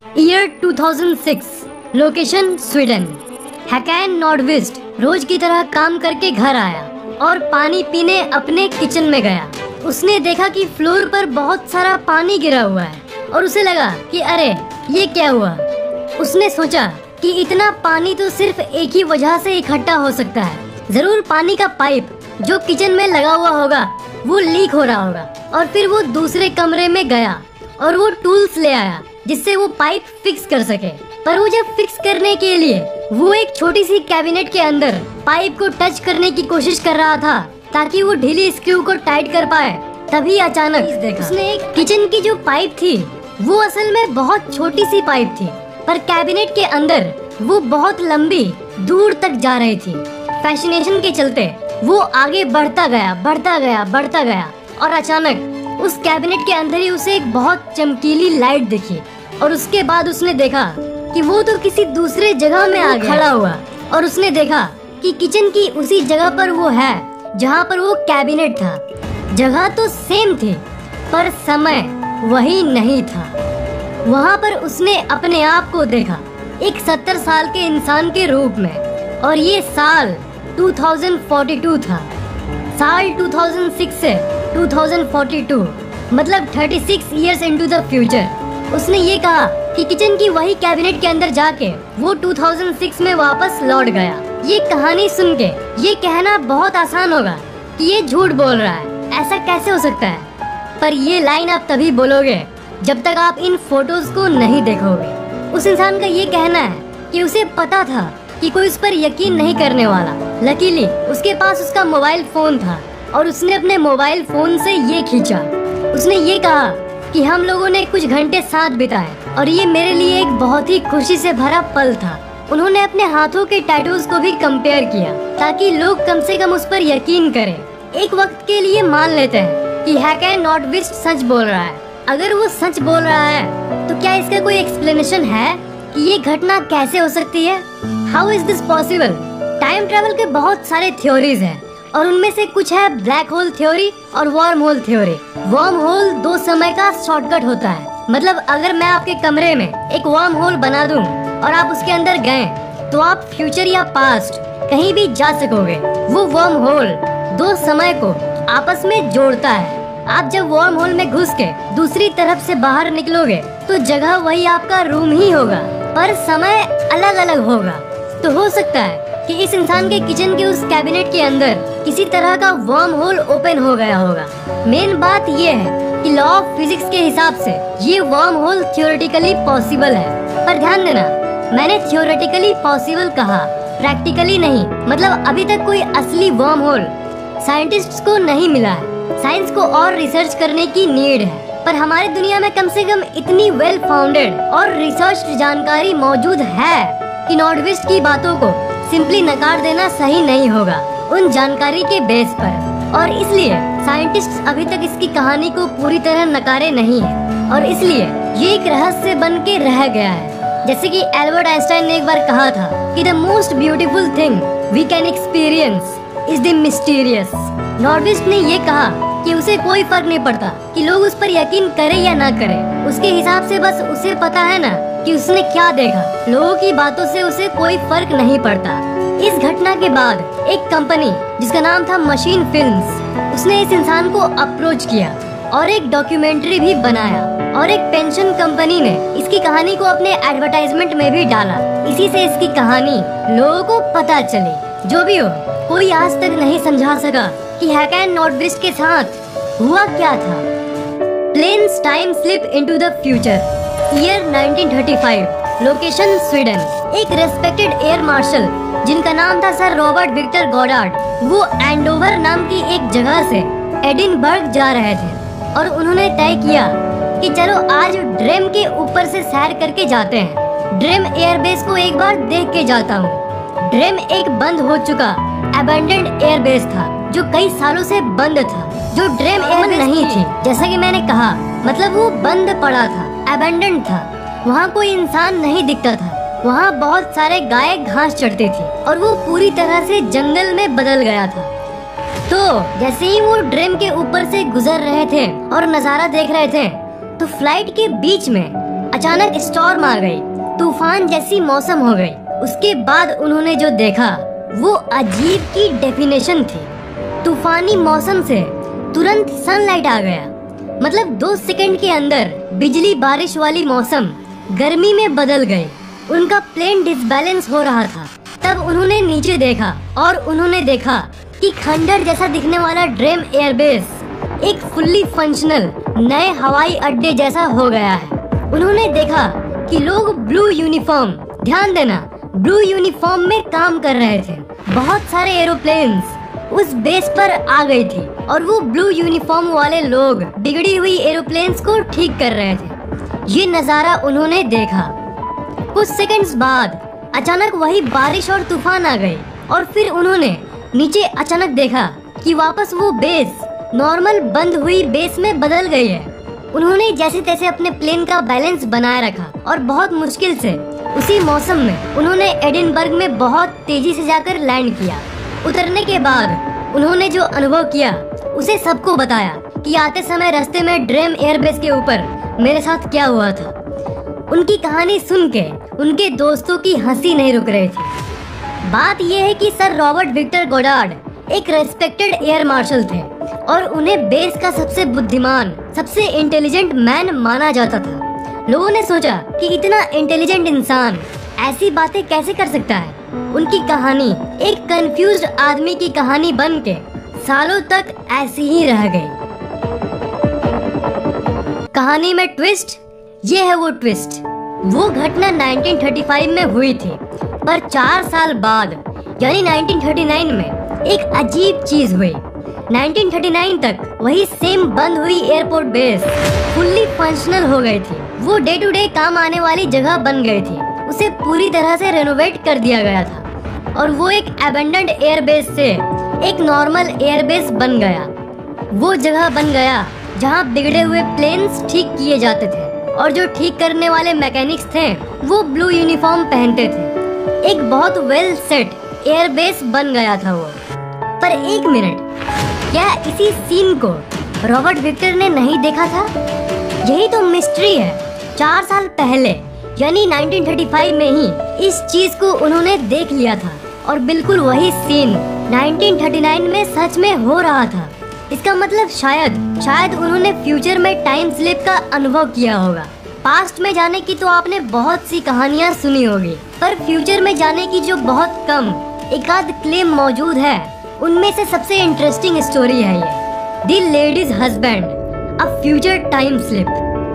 Year 2006, location Sweden. Hakan Nordqvist रोज की तरह काम करके घर आया और पानी पीने अपने किचन में गया। उसने देखा कि फ्लोर पर बहुत सारा पानी गिरा हुआ है और उसे लगा कि अरे ये क्या हुआ। उसने सोचा कि इतना पानी तो सिर्फ एक ही वजह से इकट्ठा हो सकता है, जरूर पानी का पाइप जो किचन में लगा हुआ होगा वो लीक हो रहा होगा। और फिर वो दूसरे कमरे में गया और वो टूल्स ले आया जिससे वो पाइप फिक्स कर सके। पर वो जब फिक्स करने के लिए वो एक छोटी सी कैबिनेट के अंदर पाइप को टच करने की कोशिश कर रहा था ताकि वो ढीली स्क्रू को टाइट कर पाए, तभी अचानक देखा उसने एक किचन की जो पाइप थी वो असल में बहुत छोटी सी पाइप थी, पर कैबिनेट के अंदर वो बहुत लंबी दूर तक जा रही थी। फैसिनेशन के चलते वो आगे बढ़ता गया और अचानक उस कैबिनेट के अंदर ही उसे एक बहुत चमकीली लाइट दिखी। और उसके बाद उसने देखा कि वो तो किसी दूसरे जगह में आ खड़ा हुआ और उसने देखा कि किचन की उसी जगह पर वो है जहाँ पर वो कैबिनेट था। जगह तो सेम थी पर समय वही नहीं था। वहाँ पर उसने अपने आप को देखा एक 70 साल के इंसान के रूप में, और ये साल 2042 था। साल 2006 से 2042 मतलब 36 इयर्स इनटू द फ्यूचर। उसने ये कहा कि किचन की वही कैबिनेट के अंदर जाके वो 2006 में वापस लौट गया। ये कहानी सुन के ये कहना बहुत आसान होगा कि ये झूठ बोल रहा है, ऐसा कैसे हो सकता है। पर ये लाइन आप तभी बोलोगे जब तक आप इन फोटोज को नहीं देखोगे। उस इंसान का ये कहना है कि उसे पता था कि कोई उस पर यकीन नहीं करने वाला। लकीली उसके पास उसका मोबाइल फोन था और उसने अपने मोबाइल फोन से ये खींचा। उसने ये कहा कि हम लोगों ने कुछ घंटे साथ बिताए और ये मेरे लिए एक बहुत ही खुशी से भरा पल था। उन्होंने अपने हाथों के टैटूज को भी कंपेयर किया ताकि लोग कम से कम उस पर यकीन करें। एक वक्त के लिए मान लेते हैं कि हैकैन नॉर्डवेस्ट सच बोल रहा है। अगर वो सच बोल रहा है तो क्या इसका कोई एक्सप्लेनेशन है कि ये घटना कैसे हो सकती है? How is this possible? Time travel के बहुत सारे थ्योरीज हैं और उनमें से कुछ है ब्लैक होल थ्योरी और worm hole theory. Worm hole दो समय का शॉर्टकट होता है, मतलब अगर मैं आपके कमरे में एक वर्म होल बना दूं और आप उसके अंदर गए तो आप फ्यूचर या पास्ट कहीं भी जा सकोगे। वो वर्म होल दो समय को आपस में जोड़ता है। आप जब वर्म होल में घुस के दूसरी तरफ से बाहर निकलोगे तो जगह वही आपका रूम ही होगा पर समय अलग अलग होगा। तो हो सकता है कि इस इंसान के किचन के उस कैबिनेट के अंदर किसी तरह का वर्म होल ओपन हो गया होगा। मेन बात ये है कि लॉ ऑफ फिजिक्स के हिसाब से ये वर्म होल थियोरेटिकली पॉसिबल है। पर ध्यान देना, मैंने थियोरेटिकली पॉसिबल कहा, प्रैक्टिकली नहीं। मतलब अभी तक कोई असली वर्म होल साइंटिस्ट्स को नहीं मिला है। साइंस को और रिसर्च करने की नीड है, पर हमारी दुनिया में कम से कम इतनी वेल फाउंडेड और रिसर्च जानकारी मौजूद है कि नॉर्डवेस्ट की बातों को सिंपली नकार देना सही नहीं होगा उन जानकारी के बेस पर। और इसलिए साइंटिस्ट्स अभी तक इसकी कहानी को पूरी तरह नकारे नहीं है और इसलिए ये एक रहस्य बन के रह गया है। जैसे कि एल्बर्ट आइंस्टाइन ने एक बार कहा था कि the most beautiful thing we can experience is the mysterious. Nordqvist ने ये कहा कि उसे कोई फर्क नहीं पड़ता कि लोग उस पर यकीन करें या ना करें। उसके हिसाब से बस उसे पता है ना कि उसने क्या देखा। लोगों की बातों से उसे कोई फर्क नहीं पड़ता। इस घटना के बाद एक कंपनी जिसका नाम था मशीन फिल्म्स, उसने इस इंसान को अप्रोच किया और एक डॉक्यूमेंट्री भी बनाया और एक पेंशन कंपनी ने इसकी कहानी को अपने एडवर्टाइजमेंट में भी डाला। इसी से इसकी कहानी लोगों को पता चली। जो भी हो, कोई आज तक नहीं समझा सका कि हैकैन नॉर्डवेस्ट के साथ हुआ क्या था। Plane's time slip into the future. Year 1935, location Sweden. एक रेस्पेक्टेड एयर मार्शल जिनका नाम था सर रॉबर्ट विक्टर गॉडार्ड, वो एंडोवर नाम की एक जगह से एडिनबर्ग जा रहे थे और उन्होंने तय किया कि चलो आज ड्रेम के ऊपर से सैर करके जाते हैं। ड्रेम एयरबेस को एक बार देख के जाता हूँ। ड्रेम एक बंद हो चुका अबैंडन्ड एयरबेस था जो कई सालों से बंद था, जो ड्रेम एयरबेस नहीं थी। जैसा कि मैंने कहा, मतलब वो बंद पड़ा था, अबैंडन्ड था। वहाँ कोई इंसान नहीं दिखता था। वहाँ बहुत सारे गाय घास चढ़ती थी और वो पूरी तरह से जंगल में बदल गया था। तो जैसे ही वो ड्रेम के ऊपर से गुजर रहे थे और नजारा देख रहे थे तो फ्लाइट के बीच में अचानक स्टॉर्म आ गई, तूफान जैसी मौसम हो गई। उसके बाद उन्होंने जो देखा वो अजीब की डेफिनेशन थी। तूफानी मौसम से तुरंत सनलाइट आ गया, मतलब 2 सेकंड के अंदर बिजली बारिश वाली मौसम गर्मी में बदल गई। उनका प्लेन डिसबैलेंस हो रहा था। तब उन्होंने नीचे देखा और उन्होंने देखा कि खंडर जैसा दिखने वाला ड्रीम एयरबेस एक फुल्ली फंक्शनल नए हवाई अड्डे जैसा हो गया है। उन्होंने देखा कि लोग ब्लू यूनिफॉर्म, ध्यान देना, ब्लू यूनिफॉर्म में काम कर रहे थे। बहुत सारे एरोप्लेन्स उस बेस पर आ गई थी और वो ब्लू यूनिफॉर्म वाले लोग बिगड़ी हुई एरोप्लेन्स को ठीक कर रहे थे। ये नज़ारा उन्होंने देखा। कुछ सेकंड्स बाद अचानक वही बारिश और तूफान आ गई और फिर उन्होंने नीचे अचानक देखा कि वापस वो बेस नॉर्मल बंद हुई बेस में बदल गई है। उन्होंने जैसे तैसे अपने प्लेन का बैलेंस बनाए रखा और बहुत मुश्किल से उसी मौसम में उन्होंने एडिनबर्ग में बहुत तेजी से जाकर लैंड किया। उतरने के बाद उन्होंने जो अनुभव किया उसे सबको बताया कि आते समय रास्ते में ड्रीम एयरबेस के ऊपर मेरे साथ क्या हुआ था। उनकी कहानी सुन के उनके दोस्तों की हंसी नहीं रुक रही थी। बात यह है कि सर रॉबर्ट विक्टर गोडार्ड एक रेस्पेक्टेड एयर मार्शल थे और उन्हें बेस का सबसे बुद्धिमान, सबसे इंटेलिजेंट मैन माना जाता था। लोगों ने सोचा कि इतना इंटेलिजेंट इंसान ऐसी बातें कैसे कर सकता है। उनकी कहानी एक कंफ्यूज्ड आदमी की कहानी बन के सालों तक ऐसी ही रह गई। कहानी में ट्विस्ट, ये है वो ट्विस्ट। वो घटना 1935 में हुई थी, पर 4 साल बाद यानी 1939 में एक अजीब चीज हुई। 1939 तक वही सेम बंद हुई एयरपोर्ट बेस फुल्ली फंक्शनल हो गई थी। वो डे टू डे काम आने वाली जगह बन गई थी। उसे पूरी तरह से रेनोवेट कर दिया गया था और वो एक अबेंडन्ड एयरबेस से एक नॉर्मल एयरबेस बन गया। वो जगह बन गया जहाँ बिगड़े हुए प्लेन्स ठीक किए जाते थे और जो ठीक करने वाले मैकेनिक्स थे वो ब्लू यूनिफॉर्म पहनते थे। एक बहुत वेल सेट एयरबेस बन गया था वो। पर एक मिनट, क्या इसी सीन को रॉबर्ट विक्टर ने नहीं देखा था? यही तो मिस्ट्री है। 4 साल पहले यानी 1935 में ही इस चीज को उन्होंने देख लिया था और बिल्कुल वही सीन 1939 में सच में हो रहा था। इसका मतलब शायद उन्होंने फ्यूचर में टाइम स्लिप का अनुभव किया होगा। पास्ट में जाने की तो आपने बहुत सी कहानियाँ सुनी होगी, पर फ्यूचर में जाने की जो बहुत कम एक आध क्लेम मौजूद है, उनमें से सबसे इंटरेस्टिंग स्टोरी है ये the ladies husband, a future time slip,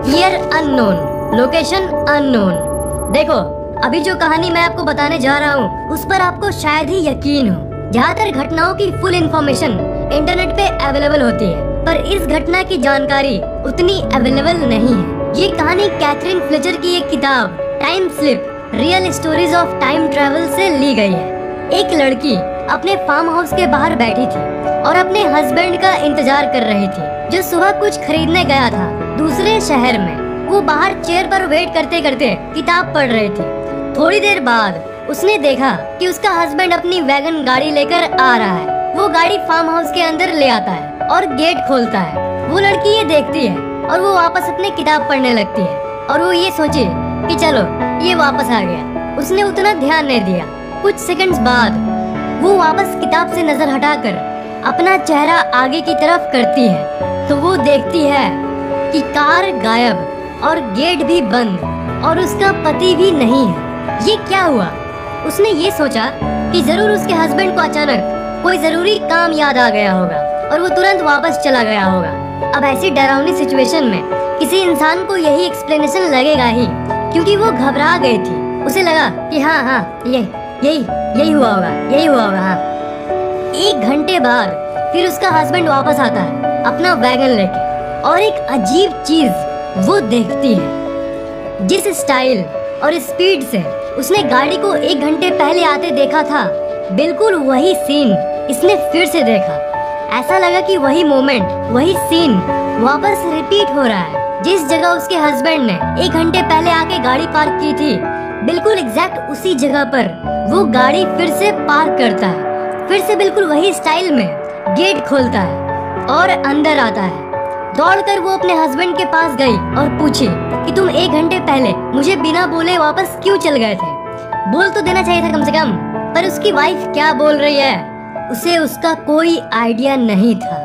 year unknown, location unknown. देखो, अभी जो कहानी मैं आपको बताने जा रहा हूँ उस पर आपको शायद ही यकीन हो। ज्यादातर घटनाओं की फुल इंफॉर्मेशन इंटरनेट पे अवेलेबल होती है, पर इस घटना की जानकारी उतनी अवेलेबल नहीं है। ये कहानी कैथरीन फ्लेचर की एक किताब time slip, real stories of time travel से ली गई है। एक लड़की अपने फार्म हाउस के बाहर बैठी थी और अपने हस्बैंड का इंतजार कर रही थी, जो सुबह कुछ खरीदने गया था दूसरे शहर में। वो बाहर चेयर पर वेट करते करते किताब पढ़ रही थी। थोड़ी देर बाद उसने देखा कि उसका हस्बैंड अपनी वैगन गाड़ी लेकर आ रहा है। वो गाड़ी फार्म हाउस के अंदर ले आता है और गेट खोलता है। वो लड़की ये देखती है और वो वापस अपनी किताब पढ़ने लगती है और वो ये सोचे कि चलो ये वापस आ गया। उसने उतना ध्यान नहीं दिया। कुछ सेकंड्स बाद वो वापस किताब से नजर हटाकर अपना चेहरा आगे की तरफ करती है तो वो देखती है कि कार गायब और गेट भी बंद और उसका पति भी नहीं है। ये क्या हुआ? उसने ये सोचा कि जरूर उसके हस्बैंड को अचानक कोई जरूरी काम याद आ गया होगा और वो तुरंत वापस चला गया होगा। अब ऐसी डरावनी सिचुएशन में किसी इंसान को यही एक्सप्लेनेशन लगेगा ही, क्योंकि वो घबरा गई थी। उसे लगा कि हाँ यही हुआ होगा हाँ। 1 घंटे बाद फिर उसका हस्बैंड वापस आता है अपना वैगन लेके और एक अजीब चीज वो देखती है। जिस स्टाइल और स्पीड से उसने गाड़ी को 1 घंटे पहले आते देखा था, बिल्कुल वही सीन इसने फिर से देखा। ऐसा लगा कि वही मोमेंट, वही सीन वापस रिपीट हो रहा है। जिस जगह उसके हस्बैंड ने 1 घंटे पहले आके गाड़ी पार्क की थी, बिल्कुल एग्जैक्ट उसी जगह पर वो गाड़ी फिर से पार्क करता है। फिर से बिल्कुल वही स्टाइल में गेट खोलता है और अंदर आता है। दौड़कर वो अपने हस्बैंड के पास गई और पूछी कि तुम 1 घंटे पहले मुझे बिना बोले वापस क्यों चल गए थे? बोल तो देना चाहिए था कम से कम। पर उसकी वाइफ क्या बोल रही है, उसे उसका कोई आइडिया नहीं था।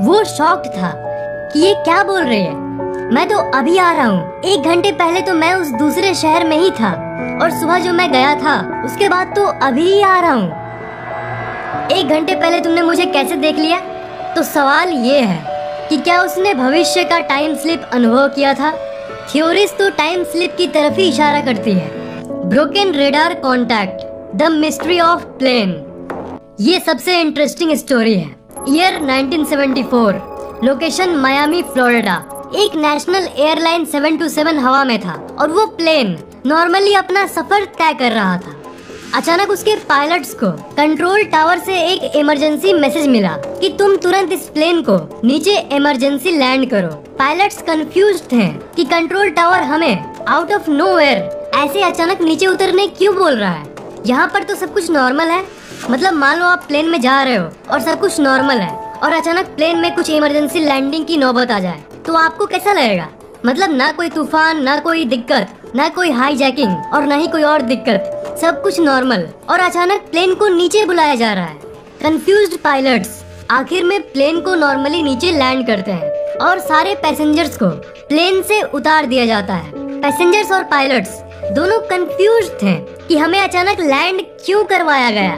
वो शॉक्ड था कि ये क्या बोल रही है। मैं तो अभी आ रहा हूँ, 1 घंटे पहले तो मैं उस दूसरे शहर में ही था और सुबह जो मैं गया था उसके बाद तो अभी ही आ रहा हूँ। 1 घंटे पहले तुमने मुझे कैसे देख लिया? तो सवाल ये है कि क्या उसने भविष्य का टाइम स्लिप अनुभव किया था? थ्योरीज तो टाइम स्लिप की तरफ ही इशारा करती है। Broken radar contact, the mystery of plane, ये सबसे इंटरेस्टिंग स्टोरी है। Year 1974, location Miami, Florida. एक नेशनल एयरलाइन 727 हवा में था और वो प्लेन नॉर्मली अपना सफर तय कर रहा था। अचानक उसके पायलट्स को कंट्रोल टावर से एक इमरजेंसी मैसेज मिला कि तुम तुरंत इस प्लेन को नीचे इमरजेंसी लैंड करो। पायलट्स कंफ्यूज्ड थे कि कंट्रोल टावर हमें आउट ऑफ नोवेयर ऐसे अचानक नीचे उतरने क्यों बोल रहा है। यहाँ पर तो सब कुछ नॉर्मल है। मतलब मान लो आप प्लेन में जा रहे हो और सब कुछ नॉर्मल है और अचानक प्लेन में कुछ इमरजेंसी लैंडिंग की नौबत आ जाए तो आपको कैसा लगेगा? मतलब ना कोई तूफान, ना कोई दिक्कत, ना कोई हाईजैकिंग और ना ही कोई और दिक्कत, सब कुछ नॉर्मल और अचानक प्लेन को नीचे बुलाया जा रहा है। कंफ्यूज्ड पायलट्स आखिर में प्लेन को नॉर्मली नीचे लैंड करते हैं और सारे पैसेंजर्स को प्लेन से उतार दिया जाता है। पैसेंजर्स और पायलट्स दोनों कंफ्यूज्ड थे कि हमें अचानक लैंड क्यों करवाया गया।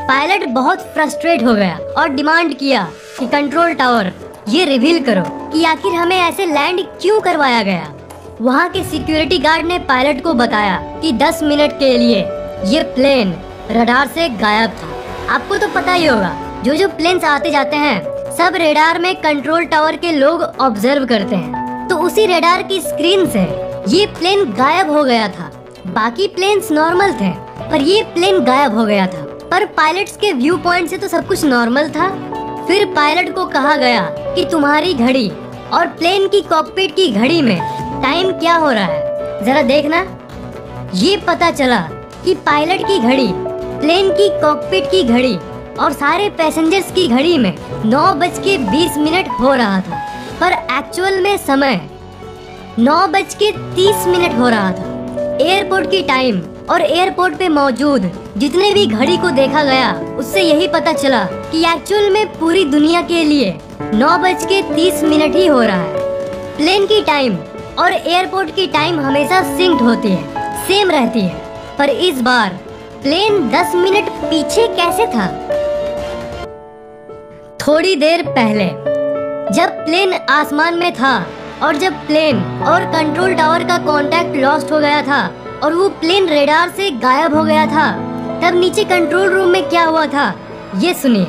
पायलट बहुत फ्रस्ट्रेट हो गया और डिमांड किया कि कंट्रोल टावर ये रिवील करो कि आखिर हमें ऐसे लैंड क्यों करवाया गया। वहाँ के सिक्योरिटी गार्ड ने पायलट को बताया कि 10 मिनट के लिए ये प्लेन रडार से गायब था। आपको तो पता ही होगा, जो प्लेन्स आते जाते हैं सब रेडार में कंट्रोल टावर के लोग ऑब्जर्व करते हैं। तो उसी रेडार की स्क्रीन से ये प्लेन गायब हो गया था। बाकी प्लेन्स नॉर्मल थे पर ये प्लेन गायब हो गया था। पर पायलट्स के व्यू पॉइंट से तो सब कुछ नॉर्मल था। फिर पायलट को कहा गया कि तुम्हारी घड़ी और प्लेन की कॉकपिट की घड़ी में टाइम क्या हो रहा है, जरा देखना। ये पता चला कि पायलट की घड़ी, प्लेन की कॉकपिट की घड़ी और सारे पैसेंजर्स की घड़ी में 9:20 हो रहा था, पर एक्चुअल में समय 9:30 हो रहा था। एयरपोर्ट की टाइम और एयरपोर्ट पे मौजूद जितने भी घड़ी को देखा गया उससे यही पता चला कि एक्चुअल में पूरी दुनिया के लिए 9:30 ही हो रहा है। प्लेन की टाइम और एयरपोर्ट की टाइम हमेशा सिंक्ड होती है, सेम रहती है, पर इस बार प्लेन 10 मिनट पीछे कैसे था? थोड़ी देर पहले जब प्लेन आसमान में था और जब प्लेन और कंट्रोल टावर का कांटेक्ट लॉस्ट हो गया था और वो प्लेन रेडार से गायब हो गया था, तब नीचे कंट्रोल रूम में क्या हुआ था ये सुनिए।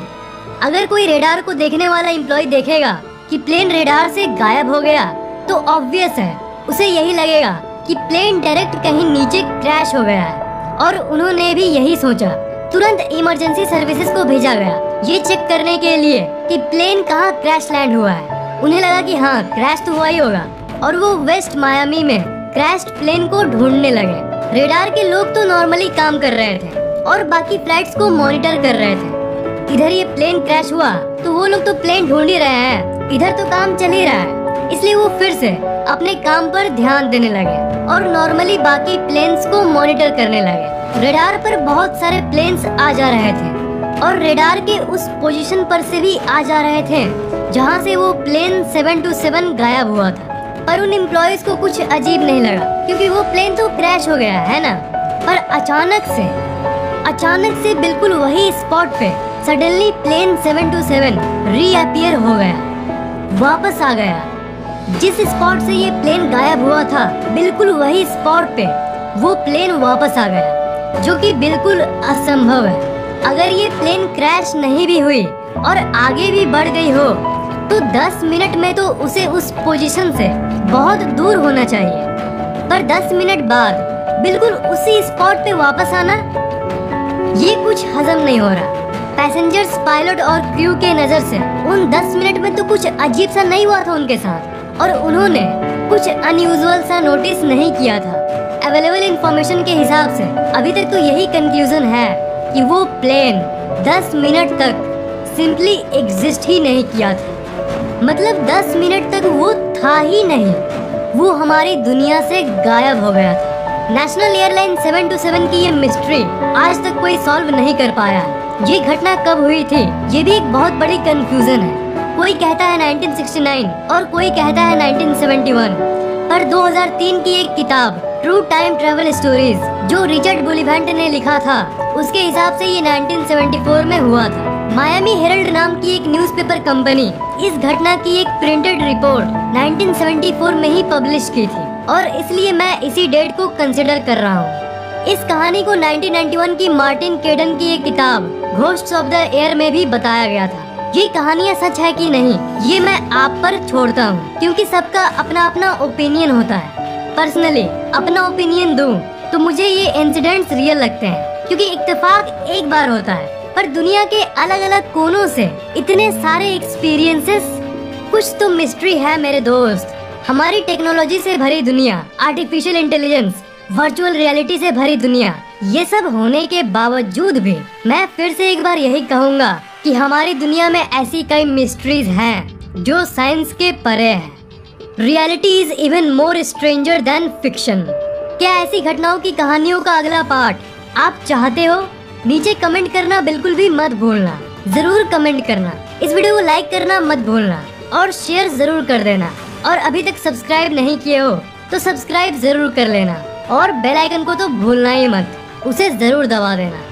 अगर कोई रेडार को देखने वाला एम्प्लॉय देखेगा कि प्लेन रेडार से गायब हो गया तो ऑब्वियस है उसे यही लगेगा कि प्लेन डायरेक्ट कहीं नीचे क्रैश हो गया है और उन्होंने भी यही सोचा। तुरंत इमरजेंसी सर्विसेज को भेजा गया ये चेक करने के लिए कि प्लेन कहाँ क्रैश लैंड हुआ है। उन्हें लगा कि हाँ क्रैश तो हुआ ही होगा और वो वेस्ट मायामी में क्रैश्ड प्लेन को ढूंढने लगे। रेडार के लोग तो नॉर्मली काम कर रहे थे और बाकी फ्लाइट्स को मॉनिटर कर रहे थे। इधर ये प्लेन क्रैश हुआ तो वो लोग तो प्लेन ढूंढ ही रहे हैं, इधर तो काम चल ही रहा है। इसलिए वो फिर से अपने काम पर ध्यान देने लगे और नॉर्मली बाकी प्लेन्स को मॉनिटर करने लगे। रेडार पर बहुत सारे प्लेन्स आ जा रहे थे और रेडार के उस पोजीशन पर से भी आ जा रहे थे जहां से वो प्लेन 727 गायब हुआ था। पर उन एम्प्लॉयज को कुछ अजीब नहीं लगा क्योंकि वो प्लेन तो क्रैश हो गया है ना। पर अचानक से बिल्कुल वही स्पॉट पे सडनली प्लेन 727 रीअपियर हो गया, वापस आ गया। जिस स्पॉट से ये प्लेन गायब हुआ था बिल्कुल वही स्पॉट पे वो प्लेन वापस आ गया, जो कि बिल्कुल असंभव है। अगर ये प्लेन क्रैश नहीं भी हुई और आगे भी बढ़ गई हो तो 10 मिनट में तो उसे उस पोजीशन से बहुत दूर होना चाहिए। पर 10 मिनट बाद बिल्कुल उसी स्पॉट पे वापस आना, ये कुछ हजम नहीं हो रहा। पैसेंजर्स, पायलट और क्रू के नजर से उन 10 मिनट में तो कुछ अजीब सा नहीं हुआ था उनके साथ और उन्होंने कुछ अनयूजुअल सा नोटिस नहीं किया था। अवेलेबल इंफॉर्मेशन के हिसाब से अभी तक तो यही कंक्लूजन है कि वो प्लेन 10 मिनट तक सिंपली एग्जिस्ट ही नहीं किया था। मतलब 10 मिनट तक वो था ही नहीं, वो हमारी दुनिया से गायब हो गया था। नेशनल एयरलाइन 727 की ये मिस्ट्री आज तक कोई सॉल्व नहीं कर पाया है। ये घटना कब हुई थी, ये भी एक बहुत बड़ी कंफ्यूजन है। कोई कहता है 1969 और कोई कहता है 1971, पर 2003 की एक किताब ट्रू टाइम ट्रेवल स्टोरीज जो रिचर्ड बुलिवेंट ने लिखा था, उसके हिसाब से ये 1974 में हुआ था। मायामी हेरल्ड नाम की एक न्यूज़पेपर कंपनी इस घटना की एक प्रिंटेड रिपोर्ट 1974 में ही पब्लिश की थी और इसलिए मैं इसी डेट को कंसिडर कर रहा हूँ। इस कहानी को 1991 की मार्टिन केडन की एक किताब घोस्ट्स ऑफ द एयर में भी बताया गया था। ये कहानियाँ सच है कि नहीं, ये मैं आप पर छोड़ता हूँ, क्योंकि सबका अपना अपना ओपिनियन होता है। पर्सनली अपना ओपिनियन दूं तो मुझे ये इंसिडेंट्स रियल लगते हैं, क्योंकि इत्तेफाक एक बार होता है, पर दुनिया के अलग अलग कोनों से इतने सारे एक्सपीरियंसेस, कुछ तो मिस्ट्री है मेरे दोस्त। हमारी टेक्नोलॉजी से भरी दुनिया, आर्टिफिशियल इंटेलिजेंस, वर्चुअल रियलिटी से भरी दुनिया, ये सब होने के बावजूद भी मैं फिर से एक बार यही कहूँगा कि हमारी दुनिया में ऐसी कई मिस्ट्रीज हैं जो साइंस के परे है। Reality is even more stranger then fiction. क्या ऐसी घटनाओं की कहानियों का अगला पार्ट आप चाहते हो? नीचे कमेंट करना बिल्कुल भी मत भूलना, जरूर कमेंट करना। इस वीडियो को लाइक करना मत भूलना और शेयर जरूर कर देना। और अभी तक सब्सक्राइब नहीं किए हो तो सब्सक्राइब जरूर कर लेना और बेल आइकन को तो भूलना ही मत, उसे जरूर दबा देना।